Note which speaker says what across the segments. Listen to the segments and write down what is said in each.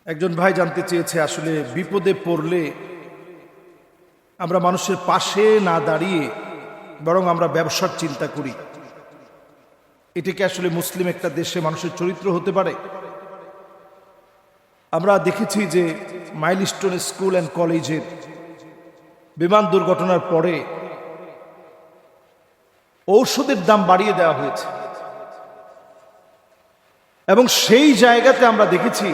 Speaker 1: একজন ভাই জানতে চেয়েছে আসলে বিপদে পড়লে আমরা মানুষের পাশে না দাঁড়িয়ে বরং আমরা ব্যবসার চিন্তা করি, এটা কি আসলে মুসলিম একটা দেশে মানুষের চরিত্র হতে পারে? আমরা দেখেছি যে মাইলস্টোন স্কুল অ্যান্ড কলেজের বিমান দুর্ঘটনার পরে ঔষধের দাম বাড়িয়ে দেওয়া হয়েছে এবং সেই জায়গাতে আমরা দেখেছি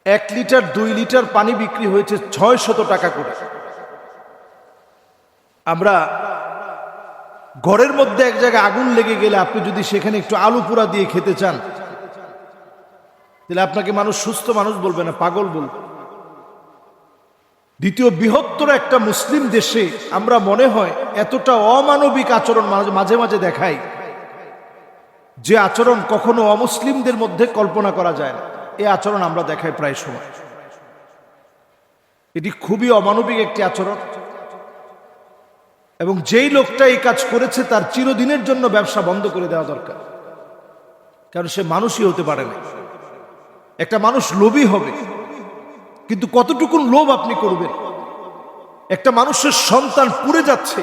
Speaker 1: 1 লিটার 2 লিটার পানি বিক্রি হয়েছে 600 টাকা করে। আমরা ঘরের মধ্যে এক জায়গায় আগুন লেগে গেলে আপনি যদি সেখানে একটু আলু পোড়া দিয়ে খেতে চান, তাহলে আপনাকে মানুষ সুস্থ মানুষ বলবে না, পাগল বলবে। দ্বিতীয় বৃহত্তর একটা মুসলিম দেশে আমরা মনে হয় এতটা অমানবিক আচরণ মাঝে মাঝে দেখাই, যে আচরণ কখনো অমুসলিমদের মধ্যে কল্পনা করা যায় না। এই আচরণ আমরা দেখাই প্রায় সময়। এটি খুবই অমানবিক একটি আচরণ এবং যেই লোকটা এই কাজ করেছে তার চিরদিনের জন্য ব্যবসা বন্ধ করে দেওয়া দরকার, কারণ সে মানুষই হতে পারে না। একটা মানুষ লোভী হবে, কিন্তু কতটুকুন লোভ আপনি করবেন? একটা মানুষের সন্তান পুড়ে যাচ্ছে,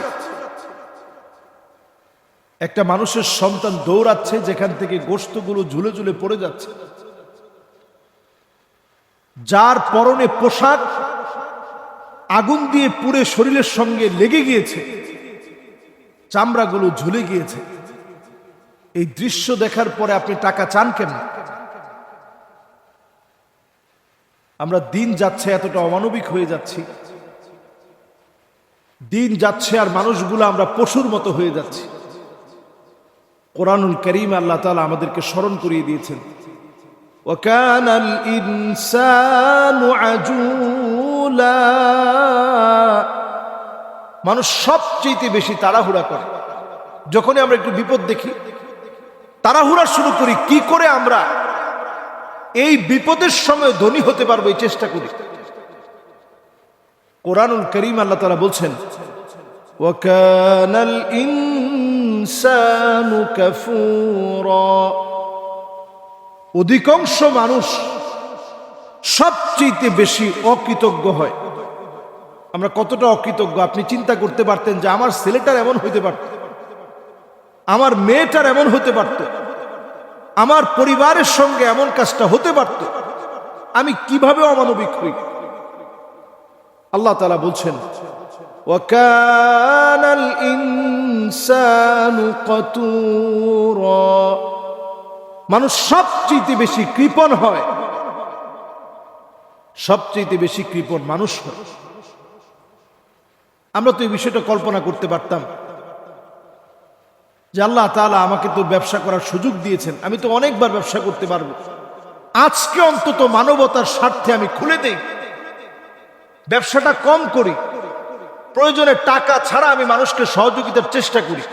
Speaker 1: একটা মানুষের সন্তান দৌড়াচ্ছে যেখান থেকে গোশতগুলো ঝুলে ঝুলে পড়ে যাচ্ছে, যার পরনে পোশাক আগুন দিয়ে পুড়ে শরীরের সঙ্গে লেগে গিয়েছে, চামড়াগুলো ঝুলে গিয়েছে। এই দৃশ্য দেখার পরে আপনি টাকা চান কেন? আমরা দিন যাচ্ছে এতটা অমানবিক হয়ে যাচ্ছি, দিন যাচ্ছে আর মানুষগুলো আমরা পশুর মতো হয়ে যাচ্ছি। কোরআনুল কারীম আল্লাহ তাআলা আমাদেরকে স্মরণ করিয়ে দিয়েছেন, وَكَانَ الْإِنسَانُ عَجُولًا। মানুষ সবচেয়ে বেশি তাড়াহুড়া করে। যখনই আমরা একটু বিপদ দেখি তাড়াহুড়া শুরু করি, কি করে আমরা এই বিপদের সময় ধনী হতে পারবো এই চেষ্টা করি। কোরআনুল কারীম আল্লাহ তাআলা বলছেন, وَكَانَ الْإِنسَانُ كَفُورًا। অধিকাংশ মানুষ সবচেয়ে বেশি অকৃতজ্ঞ হয়। আমরা কতটা অকৃতজ্ঞ আপনি চিন্তা করতে পারতেন যে আমার ছেলেটার এমন হইতে পারত, আমার মেয়েটার এমন হতে পারত, আমার পরিবারের সঙ্গে এমন কাজটা হতে পারত, আমি কিভাবে অমানবিক হই? আল্লাহ তাআলা বলছেন, وَكَانَ الْإِنسَانُ قَتُورًا। মানুষ সবচেয়ে বেশি কৃপণ হয়, সবচেয়ে বেশি কৃপণ মানুষ হয়। আমরা তো এই বিষয়টা কল্পনা করতে পারতাম যে আল্লাহ তাআলা আমাকে তো ব্যবসা করার সুযোগ দিয়েছেন, আমি তো অনেকবার ব্যবসা করতে পারবো, আজকে অন্তত মানবতার স্বার্থে আমি খুলে দেই, ব্যবসাটা কম করি, প্রয়োজনে টাকা ছাড়া আমি মানুষকে সহযোগিতার চেষ্টা করি।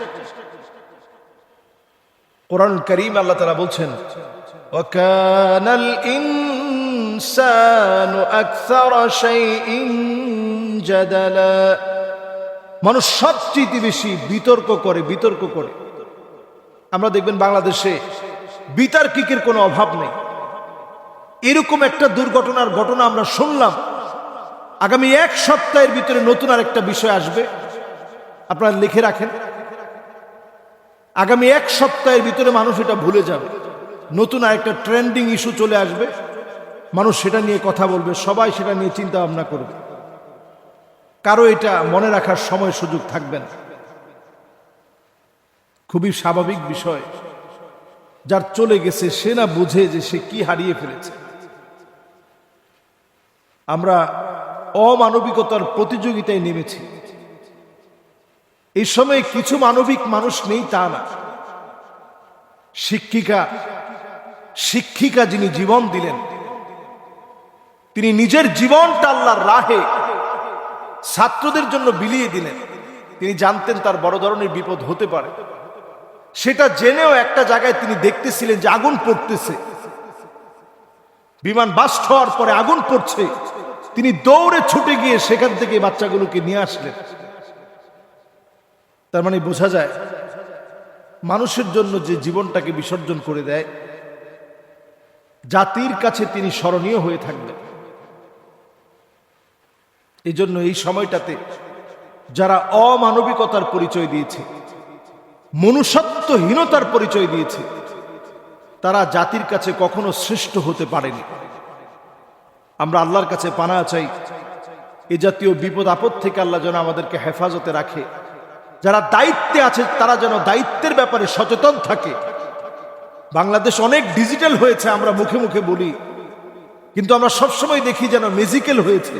Speaker 1: কোরআন কারীম আল্লাহ তাআলা বলছেন, وَكَانَ الْإِنسَانُ أَكْثَرَ شَيْءٍ جَدَلًا। মানুষ সবচেয়ে বেশি বিতর্ক করে। আমরা দেখবেন বাংলাদেশে বিতার্কিকের কোনো অভাব নেই। এরকম একটা দুর্ঘটনার ঘটনা আমরা শুনলাম, আগামী 1 সপ্তাহের ভিতরে নতুন আরেকটা বিষয় আসবে, আপনারা লিখে রাখেন। আগামী 1 সপ্তাহের ভিতরে মানুষ এটা ভুলে যাবে, নতুন আরেকটা ট্রেন্ডিং ইস্যু চলে আসবে, মানুষ সেটা নিয়ে কথা বলবে, সবাই সেটা নিয়ে চিন্তা ভাবনা করবে, কারো এটা মনে রাখার সময় সুযোগ থাকবে না। খুবই স্বাভাবিক বিষয়, যার চলে গেছে সে না বুঝে যে সে কি হারিয়ে ফেলেছে। আমরা অমানবিকতার প্রতিযোগিতায় নেমেছি। এই সময় কিছু মানবিক মানুষ নেই তা না। শিক্ষিকা যিনি জীবন দিলেন, তিনি নিজের জীবনটা আল্লাহর রাহে ছাত্রদের জন্য বিলিয়ে দিলেন। তিনি জানতেন তার বড় ধরনের বিপদ হতে পারে, সেটা জেনেও একটা জায়গায় তিনি দেখতেছিলেন যে আগুন পড়তেছে, বিমান বাস্ট হওয়ার পরে আগুন পড়ছে, তিনি দৌড়ে ছুটে গিয়ে সেখান থেকে বাচ্চাগুলোকে নিয়ে আসলেন। তার মানে বোঝা যায় মানুষের জন্য যে জীবনটাকে বিসর্জন করে দেয়, জাতির কাছে তিনি স্মরণীয় হয়ে থাকবেন। এই জন্য এই সময়টাতে যারা অমানবিকতার পরিচয় দিয়েছে, মনুষ্যত্বহীনতার পরিচয় দিয়েছে, তারা জাতির কাছে কখনো শ্রেষ্ঠ হতে পারেনি। আমরা আল্লাহর কাছে পানাহ চাই এ জাতীয় বিপদ আপদ থেকে আল্লাহ যেন আমাদেরকে হেফাজতে রাখে। যারা দায়িত্বে আছে তারা যেন দায়িত্বের ব্যাপারে সচেতন থাকে। বাংলাদেশ অনেক ডিজিটাল হয়েছে, আমরা মুখে মুখে বলি, কিন্তু আমরা সবসময় দেখি যেন ম্যাজিক্যাল হয়েছে।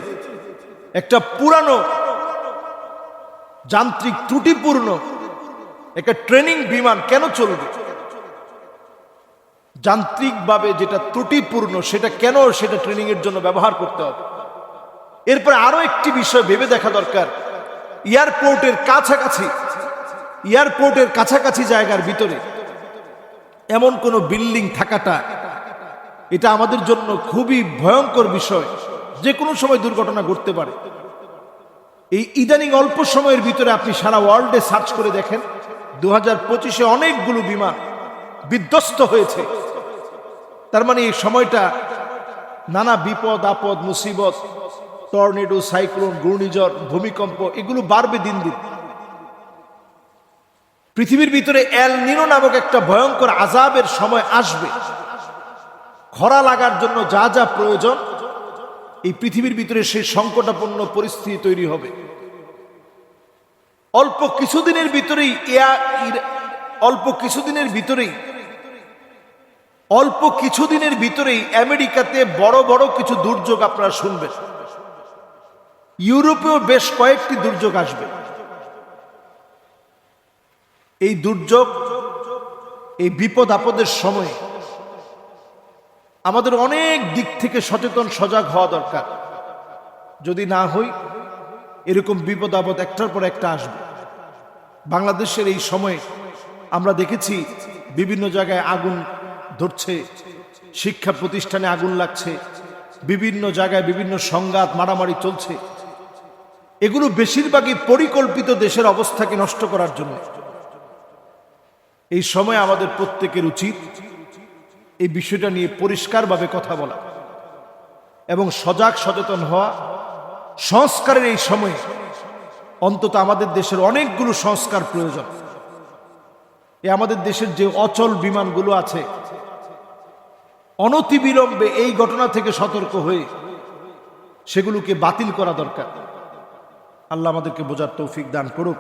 Speaker 1: একটা পুরানো যান্ত্রিক ত্রুটিপূর্ণ একটা ট্রেনিং বিমান কেন চলবে? যান্ত্রিকভাবে যেটা ত্রুটিপূর্ণ সেটা কেন সেটা ট্রেনিং এর জন্য ব্যবহার করতে হবে? এরপরে আরো একটি বিষয় ভেবে দেখা দরকার, এয়ারপোর্টের কাছাকাছি জায়গার ভিতরে এমন কোন বিল্ডিং থাকাটা, এটা আমাদের জন্য খুবই ভয়ঙ্কর বিষয়। যে কোনো সময় দুর্ঘটনা ঘটতে পারে। এই ইদানিং অল্প সময়ের ভিতরে আপনি সারা ওয়ার্ল্ডে সার্চ করে দেখেন, 2025-এ অনেকগুলো বিমান বিধ্বস্ত হয়েছে। তার মানে এই সময়টা নানা বিপদ আপদ, মুসিবত, টর্নেডো, সাইক্লোন, ঘূর্ণিঝড়, ভূমিকম্প এগুলো বাড়বে দিন দিন। পৃথিবীর ভিতরে এল নিনো নামক একটা ভয়ঙ্কর আযাবের সময় আসবে। খরা লাগার জন্য যা যা প্রয়োজন, এই পৃথিবীর ভিতরে সেই সংকটাপন্ন পরিস্থিতি তৈরি হবে। অল্প কিছুদিনের ভিতরেই আমেরিকাতে বড় বড় কিছু দুর্যোগ আপনারা শুনবেন। ইউরোপেও বেশ কয়েকটি দুর্যোগ আসবে। এই দুর্যোগ, এই বিপদ আপদের সময়ে আমাদের অনেক দিক থেকে সচেতন সজাগ হওয়া দরকার। যদি না হই, এরকম বিপদ আপদ একটার পর একটা আসবে। বাংলাদেশের এই সময়ে আমরা দেখেছি বিভিন্ন জায়গায় আগুন ধরছে, শিক্ষা প্রতিষ্ঠানে আগুন লাগছে, বিভিন্ন জায়গায় বিভিন্ন সংঘাত মারামারি চলছে। এগুলো বেশিরভাগই পরিকল্পিত দেশের অবস্থাকে নষ্ট করার জন্য। এই সময় আমাদের প্রত্যেকের উচিত এই বিষয়টা নিয়ে পরিষ্কারভাবে কথা বলা এবং সজাগ সচেতন হওয়া। সংস্কারের এই সময়ে অন্তত আমাদের দেশের অনেকগুলো সংস্কার প্রয়োজন। আমাদের দেশের যে অচল বিমানগুলো আছে, অনতিবিলম্বে এই ঘটনা থেকে সতর্ক হয়ে সেগুলোকে বাতিল করা দরকার। আল্লাহ আমাদেরকে বোঝার তৌফিক দান করুক।